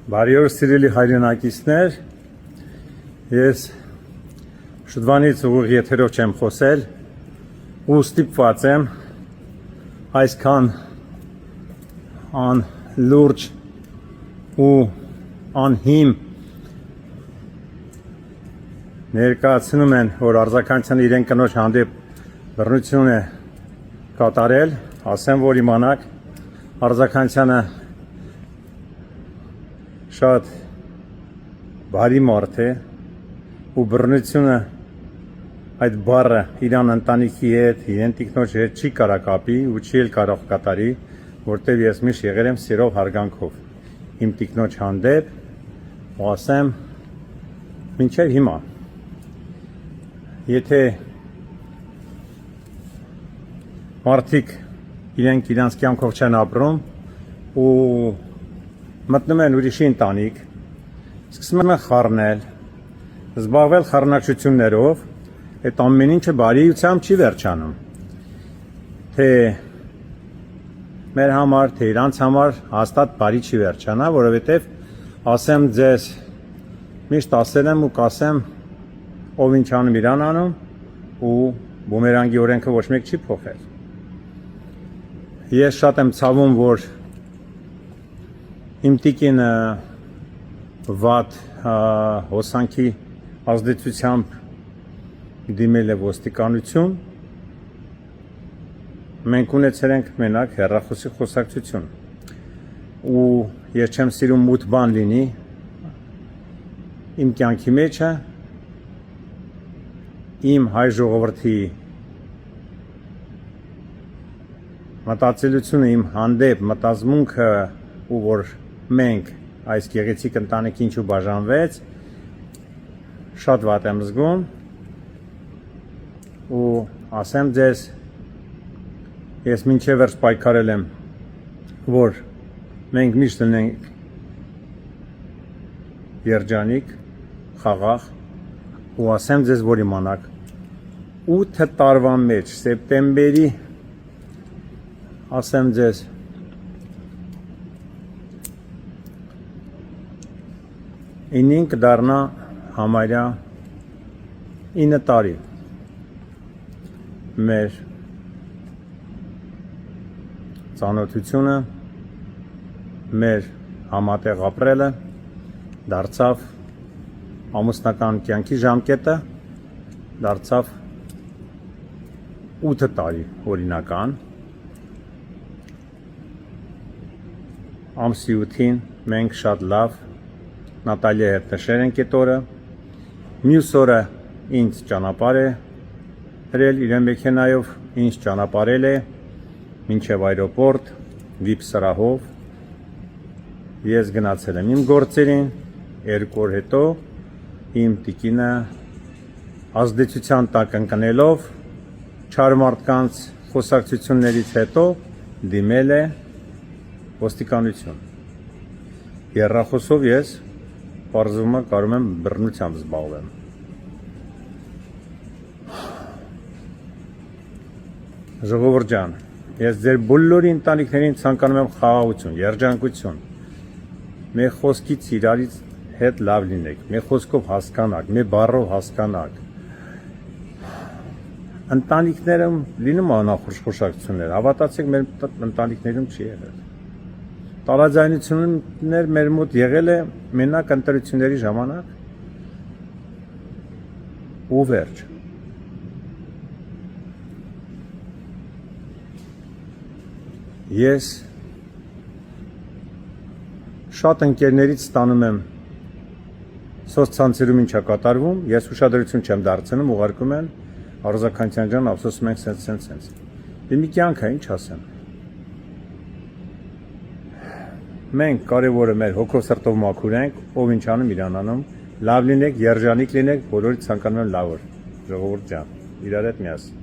Բարի օր սիրելի հայրենակիցներ, ես շուտվանից ուղիղ եթերով չեմ խոսել ու ստիպված եմ այսքան անլուրջ ու անհիմ ներկայացնում են, որ արձագանքյանը իրեն կնոջ հանդեպ բռնություն է կատարել, ասեմ, որ իմանաք, արձագանքյանը շատ բարի մարդ է ու բռնությունը այդ բառը իրան ընտանիքի հետ, իրեն տիկնոջ հետ չի կարա կապի ու չի էլ կարող կատարի, որտեղ ես միշտ եղել եմ սիրով հարգանքով իմ տիկնոջ հանդեպ ու ասեմ մինչև հիմա եթե մարդիկ իրենք իրանց կյանքով չեն ապրում ու մտնում են ուրիշի ընտանիք, սկսում են խառնել, զբաղվել խառնակցություններով, այդ ամեն ինչը բարիությամբ չի վերջանում։ Թե մեր համար, թե իրանց համար հաստատ բարի չի վերջանա, որովհետև ասեմ ձեզ, միշտ ասել եմ ու կասեմ, ով ինչ անում իրան անում ու բումերանգի օրենքը ոչ մեկ չի փոխել։ Ես շատ եմ ցավում, որ իմ տիկինը վատ հոսանքի ազդեցությամբ դիմել է ոստիկանություն, մենք ունեցել ենք մենակ հեռախոսի խոսակցություն ու ես չեմ սիրում մութ բան լինի իմ կյանքի մեջը, իմ հայ ժողովրդի մտածելությունը իմ հանդեպ մտածմունքը ու որ մենք այս գեղեցիկ ընտանիքի ինչու բաժանվեց, շատ վատ եմ զգում ու ասեմ ձեզ, ես մինչև վերջ պայքարել եմ, որ մենք միշտ լինենք երջանիկ, խաղաղ ու ասեմ ձեզ, որ իմանաք 8 տարվա մեջ, սեպտեմբերի, ասեմ ձեզ, ինին կդառնա համարյա 9 տարի մեր ծանոթությունը, մեր համատեղ ապրելը դարձավ ամուսնական կյանքի ժամկետը, դարձավ 8 տարի օրինական, ամսի 8-ին մենք շատ լավ Նատալիա հետ նշել ենք այդ օրը, մյուս օրը ինձ ճանապարհ է հրել իրեն մեքենայով, ինձ ճանապարհել է մինչև այրոպորտ, վիպ սրահով, ես գնացել եմ իմ գործերին, 2 օր հետո իմ տիկինը ազդեցության տակ ընկնելով, չար մարդկանց խոսակցություններից հետո դիմել է ոստիկանություն։ Հեռախոսով ես պարզվում է կարող եմ բռնությամբ զբաղվեմ։ Ժողովուրդ ջան, ես ձեր բոլորի ընտանիքներին ցանկանում եմ խաղաղություն, երջանկություն։ Մեր խոսքից իրարից հետ լավ լինեք, մեր խոսքով հասկանաք, մեր բառով հասկանաք։ Ընտանիքներում լինում է անախորժ հավատացեք, մեր ընտանիքներում չի եղել։ Տարաձայնություններ մեր մոտ եղել է մենակ ընտրությունների ժամանակ ու վերջ։ Ես շատ ընկերներից ստանում եմ սոցցանցերում ինչա կատարվում, ես ուշադրություն չեմ դարձնում, ուղարկում են Արձագանքյան ջան, ափսոսում ենք սենց։ Դե մի կյանք է, ինչ ասեմ։ Մենք կարևորը մեր հոգով սրտով մաքուր ենք, ով ինչ անում իրան անում, լավ լինեք, երջանիկ լինեք, բոլորից ցանկանում եմ լավ օր, ժողովուրդ ջան, իրար հետ միասին։